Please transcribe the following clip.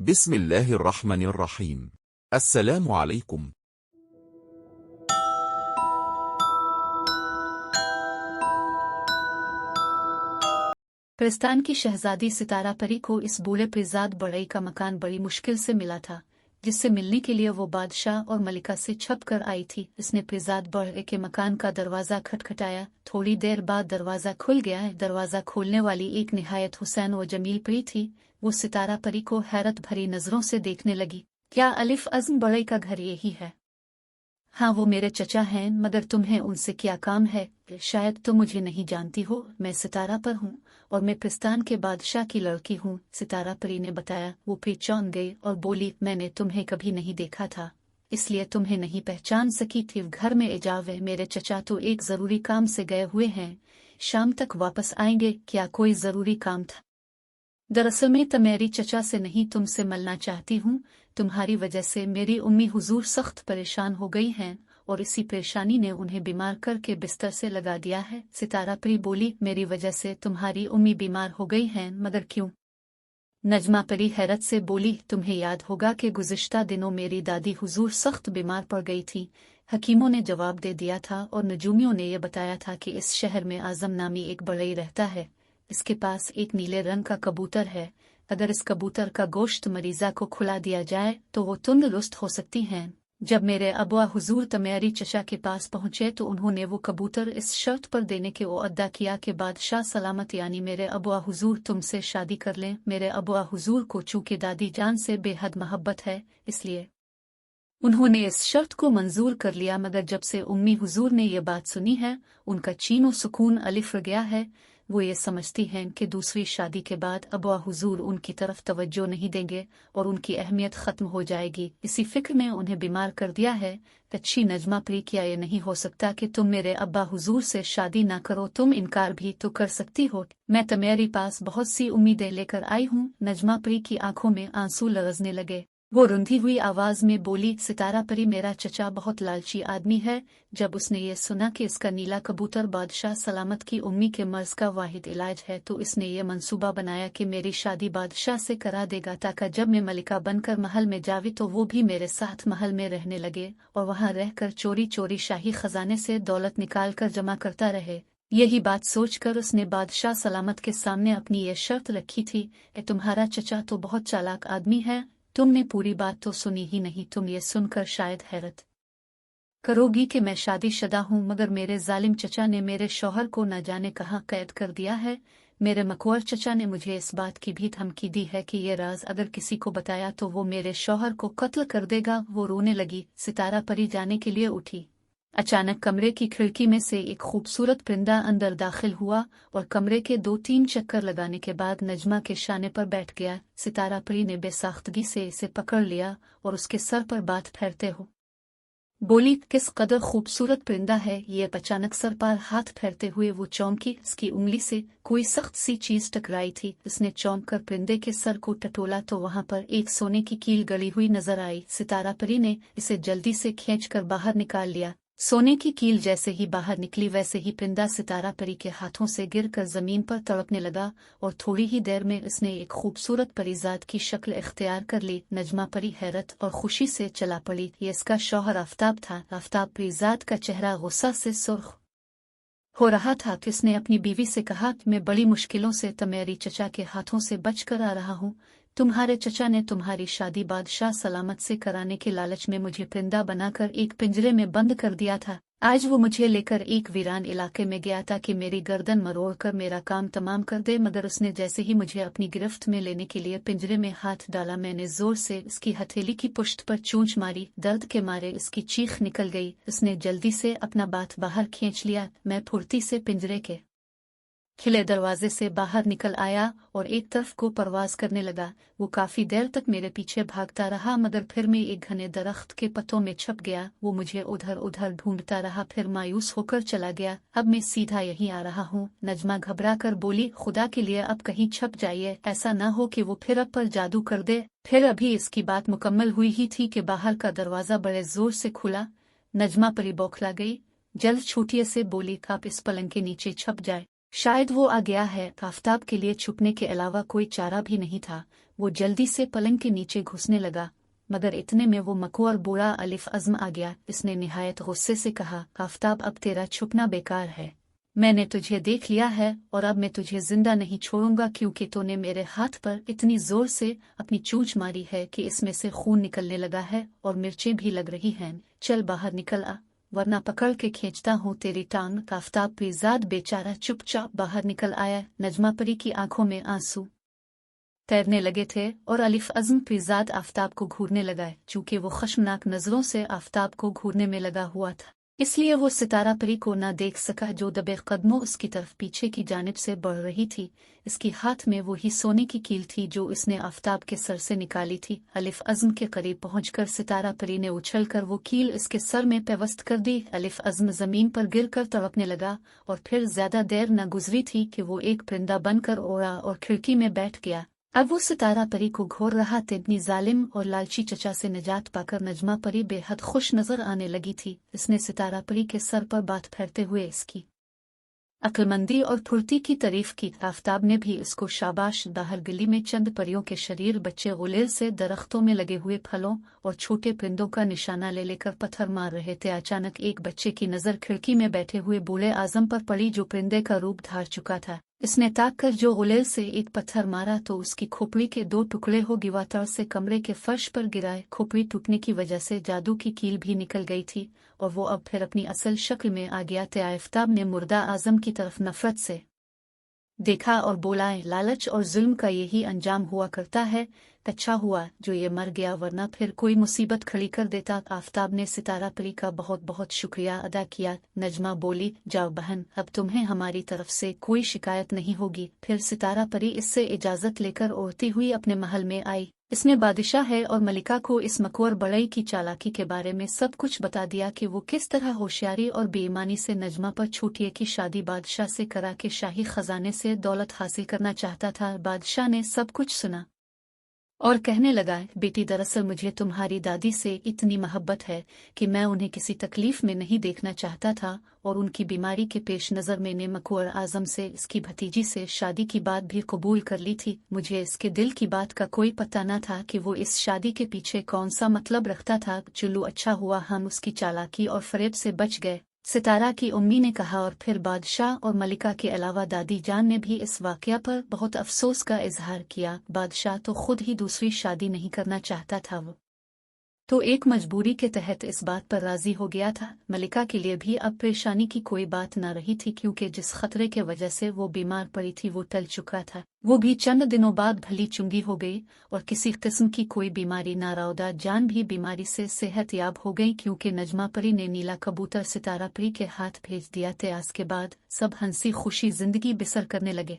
بسم الله الرحمن الرحيم. السلام عليكم. फिलिस्तीन की शहजादी सितारा परी को इस बूढ़े पिरजाद बड़ई का मकान बड़ी मुश्किल से मिला था, जिससे मिलने के लिए वो बादशाह और मलिका से छप कर आई थी। इसने पिरजाद बड़ई के मकान का दरवाज़ा खटखटाया। थोड़ी देर बाद दरवाज़ा खुल गया। दरवाज़ा खोलने वाली एक निहायत हुसैन व जमील परी थी। वो सितारा परी को हैरत भरी नज़रों से देखने लगी। क्या अलिफ अज़्म बड़ई का घर यही है? हाँ, वो मेरे चचा हैं, मगर तुम्हें उनसे क्या काम है? शायद तुम मुझे नहीं जानती हो। मैं सितारा पर हूँ और मैं पिस्तान के बादशाह की लड़की हूँ, सितारा परी ने बताया। वो पहचान गई और बोली, मैंने तुम्हें कभी नहीं देखा था, इसलिए तुम्हें नहीं पहचान सकी थी। घर में इजावे, मेरे चचा तो एक ज़रूरी काम से गए हुए हैं, शाम तक वापस आएंगे। क्या कोई ज़रूरी काम था? दरअसल मैं तुम्हारी चचा से नहीं, तुमसे मिलना चाहती हूँ। तुम्हारी वजह से मेरी उम्मी हुजूर सख्त परेशान हो गई हैं और इसी परेशानी ने उन्हें बीमार करके बिस्तर से लगा दिया है। सितारा परी बोली, मेरी वजह से तुम्हारी उम्मी बीमार हो गई हैं, मगर क्यों? नजमा परी हैरत से बोली, तुम्हें याद होगा कि गुज़िश्ता दिनों मेरी दादी हुजूर सख्त बीमार पड़ गई थी। हकीमों ने जवाब दे दिया था और नजूमियों ने यह बताया था कि इस शहर में आज़म नामी एक बड़ई रहता है। इसके पास एक नीले रंग का कबूतर है। अगर इस कबूतर का गोश्त मरीजा को खुला दिया जाए तो वो तंदुरुस्त हो सकती हैं। जब मेरे अबुआ हुजूर तमेरी चचा के पास पहुंचे तो उन्होंने वो कबूतर इस शर्त पर देने के अदा किया कि बादशाह सलामत यानी मेरे अबुआ हुजूर तुमसे शादी कर लें। मेरे अबुआ हुजूर को चूंकि दादी जान से बेहद मोहब्बत है, इसलिए उन्होंने इस शर्त को मंजूर कर लिया। मगर जब से उम्मी हुजूर ने ये बात सुनी है, उनका चीनो सुकून अलिफ गया है। वो ये समझती हैं कि दूसरी शादी के बाद अबुआ हुजूर उनकी तरफ तवज्जो नहीं देंगे और उनकी अहमियत ख़त्म हो जाएगी। इसी फिक्र में उन्हें बीमार कर दिया है। अच्छी नजमा परी, क्या ये नहीं हो सकता कि तुम मेरे अब्बा हुजूर से शादी ना करो? तुम इनकार भी तो कर सकती हो। मैं तुम्हारे पास बहुत सी उम्मीदें लेकर आई हूँ। नजमा परी की आंखों में आंसू लरसने लगे। वो रुंधी हुई आवाज में बोली, सितारा परी, मेरा चचा बहुत लालची आदमी है। जब उसने ये सुना कि इसका नीला कबूतर बादशाह सलामत की उम्मी के मर्ज का वाहिद इलाज है, तो इसने ये मंसूबा बनाया कि मेरी शादी बादशाह से करा देगा, ताकि जब मैं मलिका बनकर महल में जावी तो वो भी मेरे साथ महल में रहने लगे और वहाँ रहकर चोरी चोरी शाही खजाने से दौलत निकाल कर जमा करता रहे। यही बात सोचकर उसने बादशाह सलामत के सामने अपनी ये शर्त रखी थी। तुम्हारा चचा तो बहुत चालाक आदमी है, तुमने पूरी बात तो सुनी ही नहीं। तुम ये सुनकर शायद हैरत करोगी कि मैं शादीशुदा हूँ, मगर मेरे जालिम चचा ने मेरे शौहर को न जाने कहाँ कैद कर दिया है। मेरे मकवर चचा ने मुझे इस बात की भी धमकी दी है कि ये राज अगर किसी को बताया तो वो मेरे शौहर को कत्ल कर देगा। वो रोने लगी। सितारा परी जाने के लिए उठी। अचानक कमरे की खिड़की में से एक खूबसूरत परिंदा अंदर दाखिल हुआ और कमरे के 2-3 चक्कर लगाने के बाद नजमा के शाने पर बैठ गया। सितारा परी ने बेसाख्तगी से इसे पकड़ लिया और उसके सर पर बात फेरते हो बोली, किस कदर खूबसूरत परिंदा है ये। अचानक सर पर हाथ फेरते हुए वो चौंकी। इसकी उंगली से कोई सख्त सी चीज टकराई थी। उसने चौंक कर परिंदे के सर को टटोला तो वहां पर एक सोने की कील गड़ी हुई नजर आई। सितारा परी ने इसे जल्दी से खींचकर बाहर निकाल लिया। सोने की कील जैसे ही बाहर निकली, वैसे ही परिंदा सितारा परी के हाथों से गिरकर जमीन पर तड़पने लगा और थोड़ी ही देर में उसने एक खूबसूरत परिजात की शक्ल इख्तियार कर ली। नजमा परी हैरत और खुशी से चला पड़ी। ये इसका शौहर आफ्ताब था। आफ्ताब परिजात का चेहरा गुस्सा से सुर्ख हो रहा था। किसने अपनी बीवी से कहा, मैं बड़ी मुश्किलों से तुम्हारी चचा के हाथों से बच कर आ रहा हूँ। तुम्हारे चचा ने तुम्हारी शादी बादशाह सलामत से कराने के लालच में मुझे परिंदा बनाकर एक पिंजरे में बंद कर दिया था। आज वो मुझे लेकर एक वीरान इलाके में गया था कि मेरी गर्दन मरोड़ कर मेरा काम तमाम कर दे, मगर उसने जैसे ही मुझे अपनी गिरफ्त में लेने के लिए पिंजरे में हाथ डाला, मैंने जोर से उसकी हथेली की पुश्त पर चोंच मारी। दर्द के मारे उसकी चीख निकल गई। उसने जल्दी से अपना बात बाहर खींच लिया। मैं फुर्ती से पिंजरे के खिले दरवाजे से बाहर निकल आया और एक तरफ को परवाज करने लगा। वो काफी देर तक मेरे पीछे भागता रहा, मगर फिर मैं एक घने दरख्त के पत्तों में छप गया। वो मुझे उधर उधर ढूंढता रहा, फिर मायूस होकर चला गया। अब मैं सीधा यहीं आ रहा हूँ। नजमा घबरा कर बोली, खुदा के लिए अब कहीं छप जाइए, ऐसा न हो कि वो फिर अब पर जादू कर दे। फिर अभी इसकी बात मुकम्मल हुई ही थी कि बाहर का दरवाजा बड़े जोर से खुला। नजमा परी बौखला गई। जल्द छूटिए से बोली, आप इस पलंग के नीचे छप जाए। शायद वो आ गया है। आफताब के लिए छुपने के अलावा कोई चारा भी नहीं था। वो जल्दी से पलंग के नीचे घुसने लगा, मगर इतने में वो मकूर बूढ़ा अलिफ अज़्म आ गया। इसने निहायत गुस्से से कहा, आफताब, अब तेरा छुपना बेकार है। मैंने तुझे देख लिया है और अब मैं तुझे जिंदा नहीं छोड़ूंगा, क्योंकि तूने मेरे हाथ पर इतनी जोर से अपनी चूंच मारी है कि इसमें से खून निकलने लगा है और मिर्चें भी लग रही हैं। चल बाहर निकल आ, वरना पकड़ के खींचता हूँ तेरी टांग। आफताब पीरजाद बेचारा चुपचाप बाहर निकल आया। नजमा परी की आंखों में आंसू तैरने लगे थे और अलिफ अज़्म पीरजाद आफताब को घूरने लगा। चूंकि वो खशमनाक नजरों से आफताब को घूरने में लगा हुआ था, इसलिए वो सितारा परी को न देख सका, जो दबे कदमों उसकी तरफ पीछे की जानिब से बढ़ रही थी। इसकी हाथ में वही सोने की कील थी जो इसने आफताब के सर से निकाली थी। अलिफ अज़्म के करीब पहुंचकर सितारा परी ने उछलकर वो कील इसके सर में पेवस्त कर दी। अलिफ अज़्म जमीन पर गिरकर तड़पने लगा और फिर ज्यादा देर न गुजरी थी कि वो एक परिंदा बनकर उड़ा और खिड़की में बैठ गया। अब वो सितारा परी को घोर रहा था। अपनी जालिम और लालची चचा से निजात पाकर नजमा परी बेहद खुश नजर आने लगी थी। इसने सितारा परी के सर पर बात फेरते हुए इसकी अक्लमंदी और फुर्ती की तारीफ की। आफताब ने भी इसको शाबाश। बाहर गली में चंद परियों के शरीर बच्चे गुलेल से दरख्तों में लगे हुए फलों और छोटे परिंदों का निशाना ले लेकर पत्थर मार रहे थे। अचानक एक बच्चे की नजर खिड़की में बैठे हुए बूढ़े आजम पर पड़ी, जो परिंदे का रूप धार चुका था। इसने ताक कर जो गुलेल से एक पत्थर मारा तो उसकी खोपड़ी के 2 टुकड़े हो गिवातर से कमरे के फर्श पर गिराए। खोपड़ी टूटने की वजह से जादू की कील भी निकल गई थी और वो अब फिर अपनी असल शक्ल में आ गया था। आफताब ने मुर्दा आजम की तरफ नफरत से देखा और बोला, लालच और जुल्म का यही अंजाम हुआ करता है। अच्छा हुआ जो ये मर गया, वरना फिर कोई मुसीबत खड़ी कर देता। आफताब ने सितारा परी का बहुत बहुत शुक्रिया अदा किया। नजमा बोली, जाओ बहन, अब तुम्हें हमारी तरफ से कोई शिकायत नहीं होगी। फिर सितारा परी इससे इजाजत लेकर उड़ती हुई अपने महल में आई। इसने बादशाह है और मलिका को इस मकूर बड़ई की चालाकी के बारे में सब कुछ बता दिया कि वो किस तरह होशियारी और बेईमानी से नजमा पर छूटिए की शादी बादशाह से करा के शाही खजाने से दौलत हासिल करना चाहता था। बादशाह ने सब कुछ सुना और कहने लगा, बेटी, दरअसल मुझे तुम्हारी दादी से इतनी मोहब्बत है कि मैं उन्हें किसी तकलीफ में नहीं देखना चाहता था, और उनकी बीमारी के पेश नज़र मैंने मकूर आजम से इसकी भतीजी से शादी की बात भी कबूल कर ली थी। मुझे इसके दिल की बात का कोई पता न था कि वो इस शादी के पीछे कौन सा मतलब रखता था। चुल्लू, अच्छा हुआ हम उसकी चालाकी और फरेब से बच गए, सितारा की उम्मी ने कहा। और फिर बादशाह और मलिका के अलावा दादी जान ने भी इस वाकया पर बहुत अफसोस का इजहार किया। बादशाह तो खुद ही दूसरी शादी नहीं करना चाहता था, वो तो एक मजबूरी के तहत इस बात पर राजी हो गया था। मलिका के लिए भी अब परेशानी की कोई बात न रही थी, क्योंकि जिस खतरे के वजह से वो बीमार पड़ी थी वो टल चुका था। वो भी चंद दिनों बाद भली चुंगी हो गई और किसी किस्म की कोई बीमारी न रौदा जान भी बीमारी से सेहतयाब हो गई, क्योंकि नजमा परी ने नीला कबूतर सितारा परी के हाथ भेज दिया था। आज के बाद सब हंसी खुशी जिंदगी बसर करने लगे।